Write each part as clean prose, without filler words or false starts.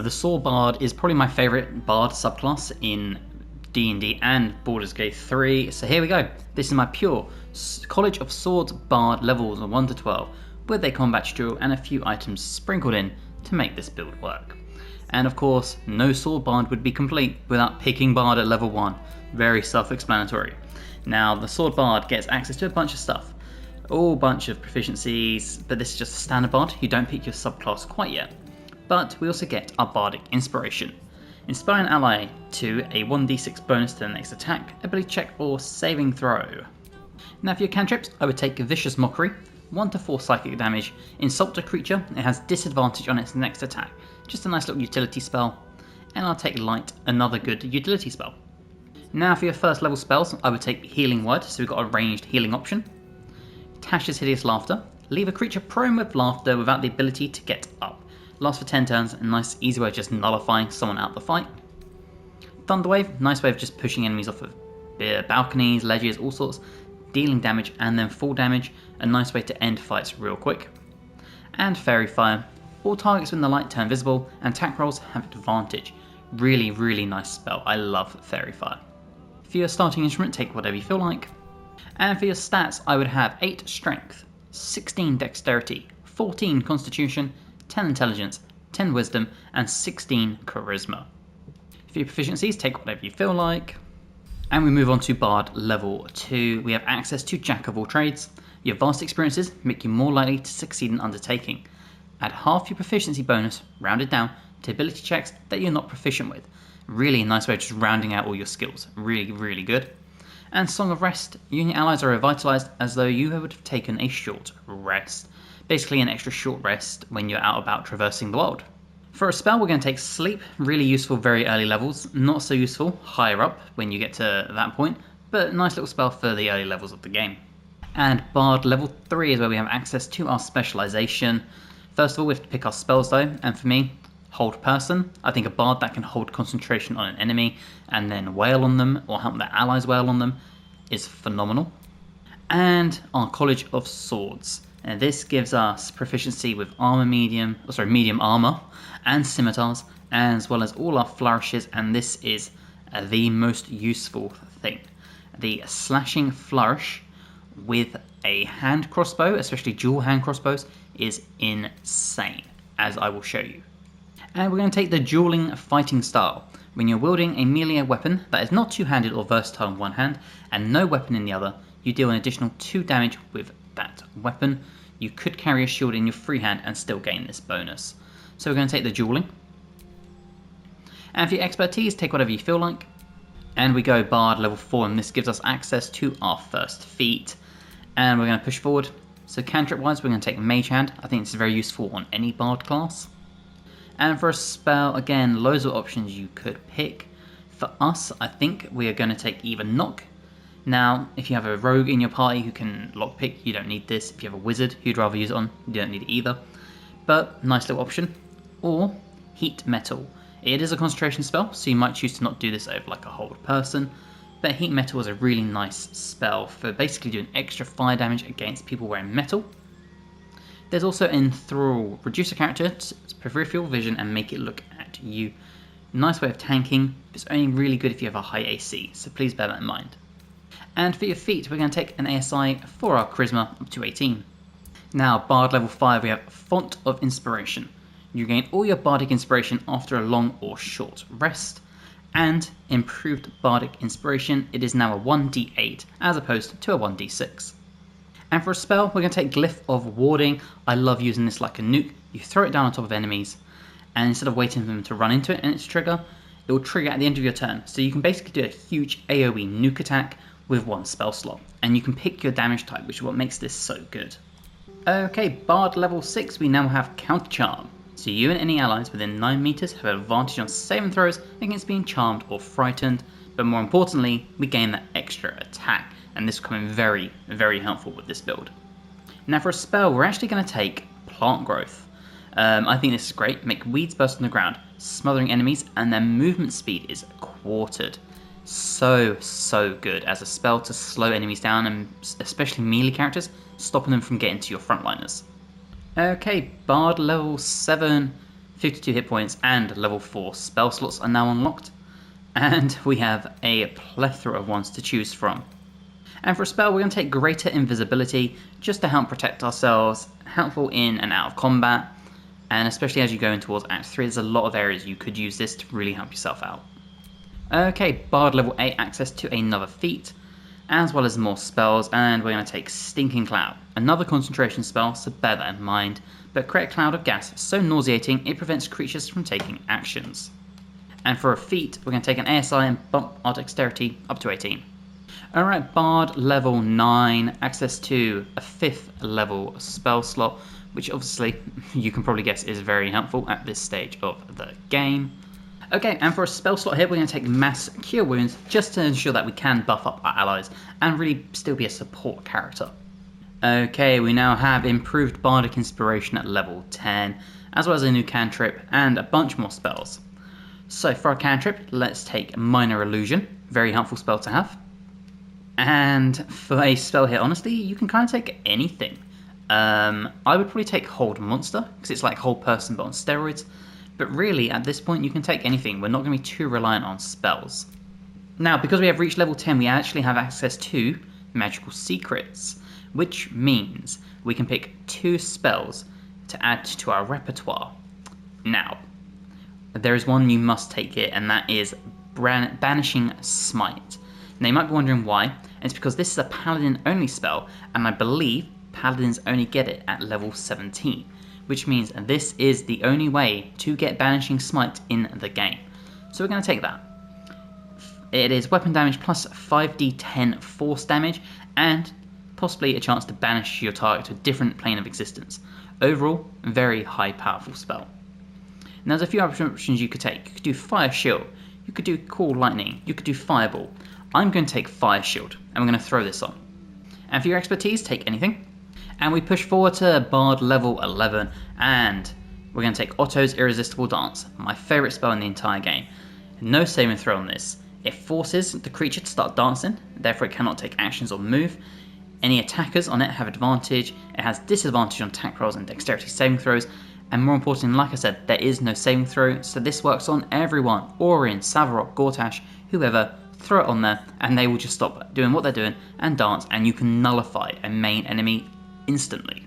The Sword Bard is probably my favourite Bard subclass in D&D and Baldur's Gate 3, so here we go. This is my pure College of Swords Bard levels 1 to 12, with a combat tutorial and a few items sprinkled in to make this build work. And of course, no Sword Bard would be complete without picking Bard at level 1, very self-explanatory. Now, the Sword Bard gets access to a bunch of stuff, all bunch of proficiencies, but this is just a standard Bard, you don't pick your subclass quite yet. But we also get our Bardic Inspiration. Inspire an ally to a 1d6 bonus to the next attack, ability check or saving throw. Now for your cantrips, I would take Vicious Mockery, 1 to 4 psychic damage, insult a creature, it has disadvantage on its next attack, just a nice little utility spell, and I'll take Light, another good utility spell. Now for your first level spells, I would take Healing Word, so we've got a ranged healing option. Tash's Hideous Laughter, leave a creature prone with laughter without the ability to get up. Lasts for 10 turns, a nice easy way of just nullifying someone out of the fight. Thunderwave, nice way of just pushing enemies off of balconies, ledges, all sorts, dealing damage and then full damage, a nice way to end fights real quick. And Fairy Fire, all targets when the light turn visible and attack rolls have advantage. Really nice spell, I love Fairy Fire. For your starting instrument, take whatever you feel like. And for your stats, I would have 8 Strength, 16 Dexterity, 14 Constitution, 10 Intelligence, 10 Wisdom, and 16 Charisma. For your proficiencies, take whatever you feel like. And we move on to Bard level 2. We have access to Jack of all trades. Your vast experiences make you more likely to succeed in undertaking. Add half your proficiency bonus, rounded down, to ability checks that you're not proficient with. Really nice way of just rounding out all your skills. Really good. And Song of Rest. You and your allies are revitalized as though you would have taken a short rest. Basically an extra short rest when you're out about traversing the world. For a spell, we're going to take Sleep, really useful very early levels, not so useful higher up when you get to that point, but nice little spell for the early levels of the game. And Bard level 3 is where we have access to our specialization. First of all, we have to pick our spells though, and for me, Hold Person. I think a Bard that can hold concentration on an enemy and then wail on them, or help their allies wail on them, is phenomenal. And our College of Swords. And this gives us proficiency with medium armor and scimitars, as well as all our flourishes, and this is the most useful thing. The slashing flourish with a hand crossbow, especially dual hand crossbows, is insane, as I will show you. And we're going to take the dueling fighting style. When you're wielding a melee weapon that is not two-handed or versatile in one hand, and no weapon in the other, you deal an additional 2 damage with that weapon. You could carry a shield in your free hand and still gain this bonus. So we're going to take the dueling. And for your expertise, take whatever you feel like. And we go Bard level 4, and this gives us access to our first feat. And we're going to push forward. So cantrip wise, we're going to take Mage Hand. I think this is very useful on any Bard class. And for a spell, again, loads of options you could pick. For us, I think we are going to take either Knock. Now, if you have a rogue in your party who can lockpick, you don't need this. If you have a wizard who you'd rather use it on, you don't need it either. But, nice little option. Or, Heat Metal. It is a concentration spell, so you might choose to not do this over like a Hold Person. But Heat Metal is a really nice spell for basically doing extra fire damage against people wearing metal. There's also Enthrall. Reduce a character's peripheral vision and make it look at you. Nice way of tanking, but it's only really good if you have a high AC, so please bear that in mind. And for your feat, we're going to take an ASI for our Charisma up to 18. Now, Bard level 5, we have Font of Inspiration. You gain all your Bardic Inspiration after a long or short rest. And improved Bardic Inspiration, it is now a 1d8 as opposed to a 1d6. And for a spell, we're going to take Glyph of Warding. I love using this like a nuke. You throw it down on top of enemies, and instead of waiting for them to run into it and its trigger, it will trigger at the end of your turn. So you can basically do a huge AoE nuke attack with one spell slot, and you can pick your damage type, which is what makes this so good. Okay, Bard level 6, we now have Counter Charm. So you and any allies within 9 meters have an advantage on saving throws against being charmed or frightened, but more importantly, we gain that extra attack, and this will come in very helpful with this build. Now for a spell, we're actually going to take Plant Growth. I think this is great. Make weeds burst on the ground, smothering enemies, and their movement speed is quartered. So good as a spell to slow enemies down, and especially melee characters, stopping them from getting to your frontliners. Okay, Bard level 7. 52 hit points, and level 4 spell slots are now unlocked. And we have a plethora of ones to choose from. And for a spell, we're going to take Greater Invisibility, just to help protect ourselves, helpful in and out of combat, and especially as you go in towards Act 3, there's a lot of areas you could use this to really help yourself out. Okay, Bard level 8, access to another feat, as well as more spells, and we're going to take Stinking Cloud, another concentration spell, so bear that in mind, but create a cloud of gas so nauseating it prevents creatures from taking actions. And for a feat, we're going to take an ASI and bump our dexterity up to 18. Alright, Bard level 9, access to a 5th level spell slot, which obviously you can probably guess is very helpful at this stage of the game. Okay, and for a spell slot here, we're going to take Mass Cure Wounds, just to ensure that we can buff up our allies and really still be a support character. Okay, we now have improved Bardic Inspiration at level 10, as well as a new cantrip and a bunch more spells. So for our cantrip, let's take Minor Illusion, very helpful spell to have. And for a spell here, honestly, you can kind of take anything. I would probably take Hold Monster, because it's like Hold Person but on steroids. But really, at this point, you can take anything. We're not going to be too reliant on spells. Now, because we have reached level 10, we actually have access to Magical Secrets, which means we can pick 2 spells to add to our repertoire. Now, there is one you must take here, and that is Banishing Smite. Now, you might be wondering why, and it's because this is a Paladin-only spell, and I believe Paladins only get it at level 17. Which means this is the only way to get Banishing Smite in the game. So we're going to take that. It is weapon damage plus 5d10 force damage, and possibly a chance to banish your target to a different plane of existence. Overall, very high powerful spell. Now there's a few options you could take. You could do Fire Shield, you could do Cool Lightning, you could do Fireball. I'm going to take Fire Shield, and we're going to throw this on. And for your expertise, take anything. And we push forward to Bard level 11, and we're going to take Otto's Irresistible Dance, my favourite spell in the entire game. No saving throw on this. It forces the creature to start dancing, therefore it cannot take actions or move. Any attackers on it have advantage, it has disadvantage on attack rolls and dexterity saving throws, and more importantly, like I said, there is no saving throw, so this works on everyone. Orion, Savarok, Gortash, whoever, throw it on there, and they will just stop doing what they're doing and dance, and you can nullify a main enemy instantly.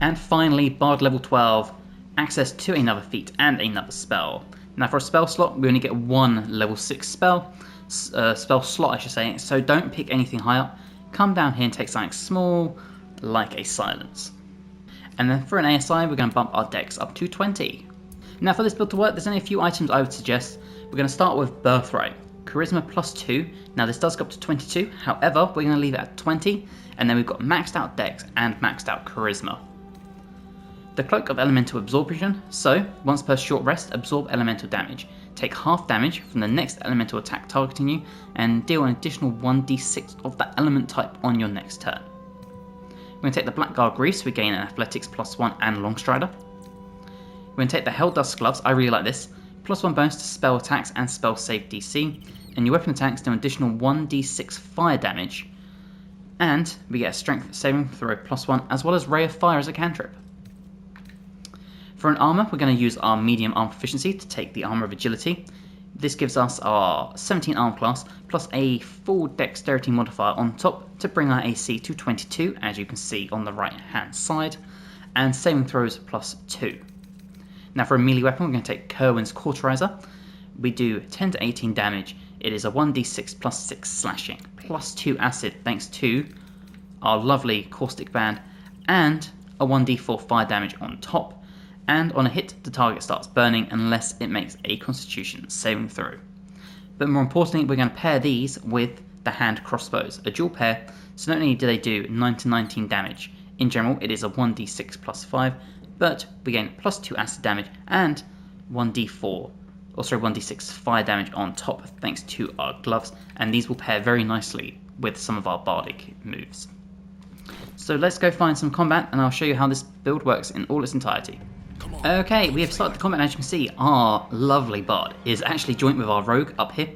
And finally, Bard level 12, access to another feat and another spell. Now for a spell slot, we only get 1 level 6 spell slot I should say, so don't pick anything high up. Come down here and take something small, like a Silence. And then for an ASI, we're going to bump our dex up to 20. Now for this build to work, there's only a few items I would suggest. We're going to start with Birthright. Charisma plus 2, now this does go up to 22, however, we're going to leave it at 20, and then we've got maxed out Dex and maxed out Charisma. The Cloak of Elemental Absorption, so once per short rest, absorb elemental damage. Take half damage from the next elemental attack targeting you, and deal an additional 1d6 of that element type on your next turn. We're going to take the Blackguard Grease, we gain an Athletics plus 1 and Longstrider. We're going to take the Helldust Gloves, I really like this, plus 1 bonus to spell attacks and spell save DC, and your weapon attacks do an additional 1d6 fire damage, and we get a strength saving throw plus 1 as well as Ray of Fire as a cantrip. For an armor, we're going to use our medium arm proficiency to take the Armor of Agility. This gives us our 17 arm class plus a full dexterity modifier on top to bring our AC to 22, as you can see on the right hand side, and saving throws plus 2. Now for a melee weapon, we're going to take Kerwin's Cauterizer. We do 10 to 18 damage. It is a 1d6 plus 6 slashing, plus 2 acid thanks to our lovely Caustic Band, and a 1d4 fire damage on top. And on a hit, the target starts burning unless it makes a Constitution saving throw. But more importantly, we're going to pair these with the Hand Crossbows, a dual pair, so not only do they do 9 to 19 damage, in general it is a 1d6 plus 5, but we gain plus 2 acid damage and 1d6 fire damage on top thanks to our gloves, and these will pair very nicely with some of our bardic moves. So let's go find some combat and I'll show you how this build works in all its entirety. Okay, we have started the combat, and as you can see, our lovely bard is actually joined with our rogue up here.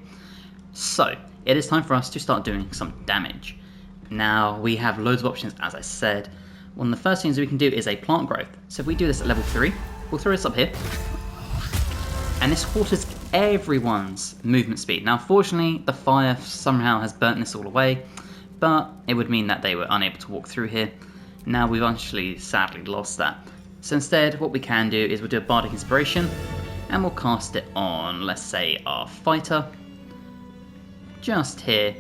So, it is time for us to start doing some damage. Now, we have loads of options, as I said. One of the first things we can do is a plant growth. So if we do this at level 3, we'll throw this up here. and this halts everyone's movement speed. Now fortunately the fire somehow has burnt this all away, but it would mean that they were unable to walk through here. Now we've actually sadly lost that. So instead what we can do is we'll do a Bardic Inspiration, and we'll cast it on, let's say, our fighter, just here,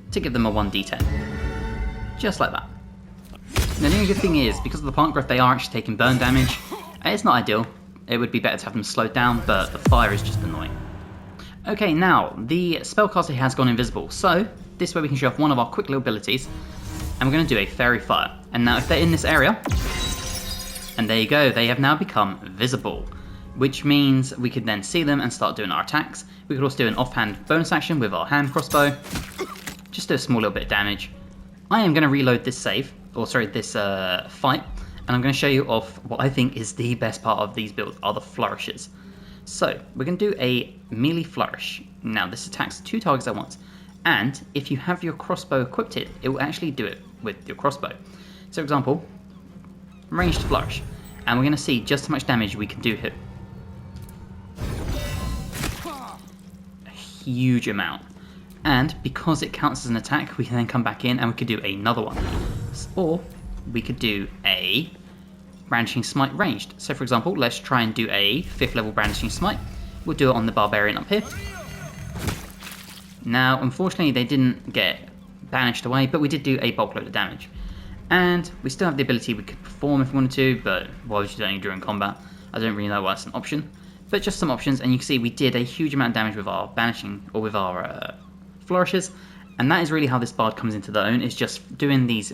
to give them a 1d10. Just like that. Now the only good thing is, because of the plant growth, they are actually taking burn damage. It's not ideal. It would be better to have them slowed down, but the fire is just annoying. Okay, now, the spellcaster has gone invisible, so this way we can show off one of our quick little abilities, and we're going to do a Fairy Fire. And now if they're in this area, and there you go, they have now become visible, which means we could then see them and start doing our attacks. We could also do an offhand bonus action with our hand crossbow, just do a small little bit of damage. I am going to reload this fight, and I'm going to show you off what I think is the best part of these builds, are the flourishes. So we're going to do a melee flourish. Now this attacks 2 targets at once, and if you have your crossbow equipped, it will actually do it with your crossbow. So for example, ranged flourish, and we're going to see just how much damage we can do here. A huge amount. And because it counts as an attack, we can then come back in and we could do another one. Or we could do a Brandishing Smite ranged. So for example, let's try and do a 5th level Brandishing Smite. We'll do it on the Barbarian up here. Now, unfortunately, they didn't get banished away, but we did do a bulk load of damage. And we still have the ability we could perform if we wanted to, but why would you do it during combat? I don't really know why it's an option. But just some options, and you can see we did a huge amount of damage with our banishing, or with our flourishes, and that is really how this bard comes into their own, is just doing these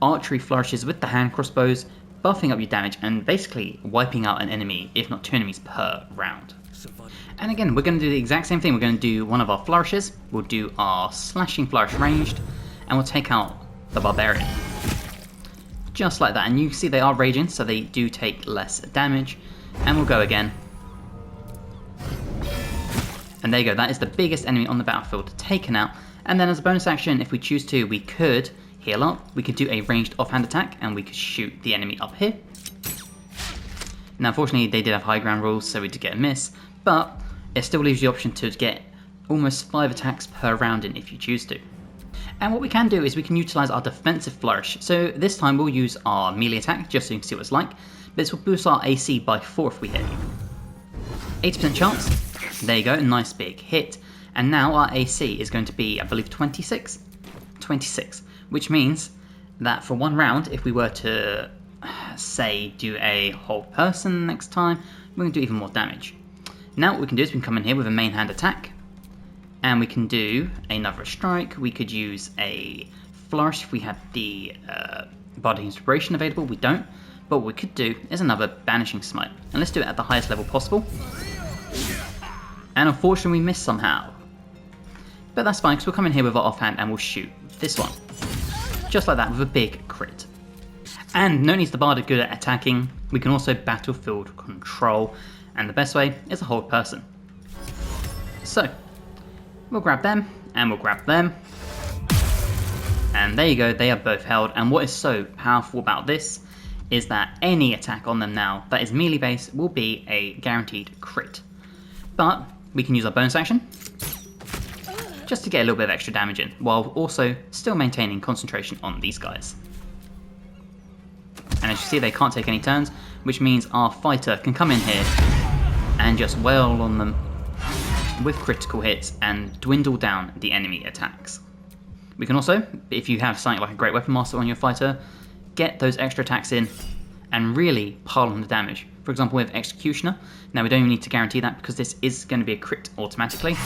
archery flourishes with the hand crossbows, buffing up your damage, and basically wiping out an enemy, if not 2 enemies per round. And again, we're going to do the exact same thing. We're going to do one of our flourishes, we'll do our slashing flourish ranged, and we'll take out the barbarian. Just like that, and you can see they are raging, so they do take less damage, and we'll go again. And there you go, that is the biggest enemy on the battlefield taken out. And then as a bonus action, if we choose to, we could heal up, we could do a ranged offhand attack, and we could shoot the enemy up here. Now unfortunately they did have high ground rules, so we did get a miss, but it still leaves the option to get almost 5 attacks per round in if you choose to. And what we can do is we can utilise our defensive flourish. So this time we'll use our melee attack, just so you can see what it's like, but this will boost our AC by 4 if we hit. 80% chance. There you go, a nice big hit. And now our AC is going to be, I believe, 26? 26. Which means that for 1 round, if we were to, say, do a whole person next time, we're going to do even more damage. Now what we can do is we can come in here with a main hand attack, and we can do another strike. We could use a flourish if we had the Bardic Inspiration available. We don't. But what we could do is another Banishing Smite. And let's do it at the highest level possible. And unfortunately we missed somehow. But that's fine, because we'll come in here with our offhand and we'll shoot this one. Just like that, with a big crit. And not only is the Bard good at attacking, we can also battlefield control. And the best way is a hold person. So, we'll grab them, and we'll grab them. And there you go, they are both held. And what is so powerful about this is that any attack on them now that is melee based will be a guaranteed crit. But we can use our bonus action just to get a little bit of extra damage in, while also still maintaining concentration on these guys. And as you see, they can't take any turns, which means our fighter can come in here and just wail on them with critical hits and dwindle down the enemy attacks. We can also, if you have something like a Great Weapon Master on your fighter, get those extra attacks in and really pile on the damage. For example, with Executioner, now we don't even need to guarantee that because this is going to be a crit automatically.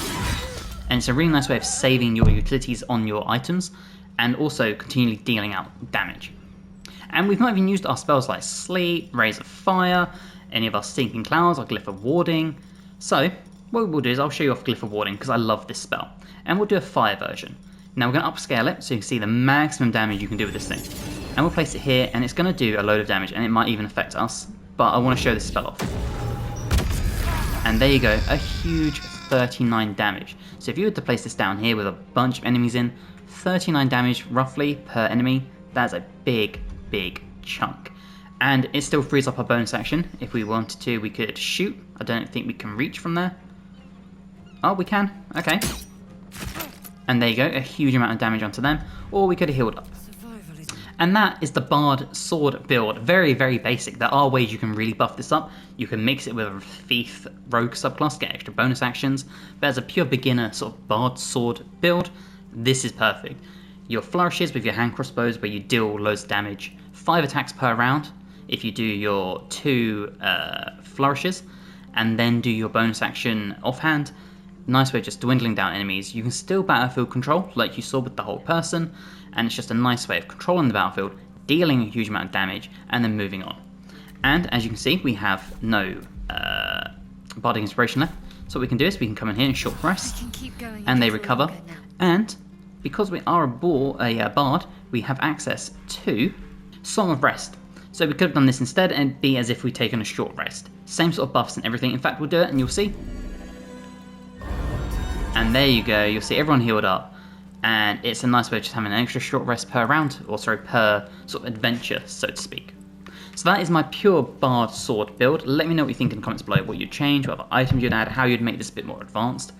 And it's a really nice way of saving your utilities on your items and also continually dealing out damage. And we've not even used our spells like Sleep, Rays of Fire, any of our Stinking Clouds, or Glyph of Warding. So what we'll do is I'll show you off Glyph of Warding because I love this spell. And we'll do a fire version. Now we're going to upscale it so you can see the maximum damage you can do with this thing. And we'll place it here and it's going to do a load of damage and it might even affect us. But I want to show this spell off. And there you go, a huge 39 damage. So if you were to place this down here with a bunch of enemies in, 39 damage roughly per enemy, that's a big chunk. And it still frees up our bonus action. If we wanted to, we could shoot. I don't think we can reach from there. Oh, we can. Okay. And there you go, a huge amount of damage onto them. Or we could have healed up. And that is the Bard sword build. Very, very basic. There are ways you can really buff this up. You can mix it with a thief rogue subclass, get extra bonus actions. But as a pure beginner sort of Bard sword build, this is perfect. Your flourishes with your hand crossbows where you deal loads of damage. 5 attacks per round if you do your 2 flourishes. And then do your bonus action offhand. Nice way of just dwindling down enemies. You can still battlefield control like you saw with the whole person, and it's just a nice way of controlling the battlefield, dealing a huge amount of damage, and then moving on. And as you can see, we have no Bardic Inspiration left, so what we can do is we can come in here and short rest, and they recover. And because we are a bard, we have access to Song of Rest. So we could have done this instead and it'd be as if we'd taken a short rest. Same sort of buffs and everything. In fact, we'll do it and you'll see. And there you go, you'll see everyone healed up, and it's a nice way of just having an extra short rest per round, or sorry, per sort of adventure, so to speak. So that is my pure Bard sword build. Let me know what you think in the comments below, what you'd change, what other items you'd add, how you'd make this a bit more advanced.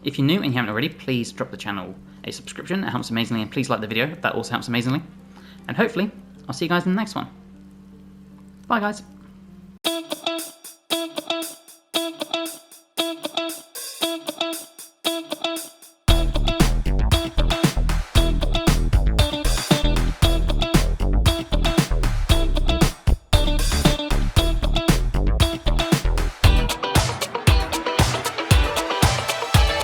If you're new and you haven't already, please drop the channel a subscription, it helps amazingly, and please like the video, that also helps amazingly. And hopefully, I'll see you guys in the next one. Bye guys.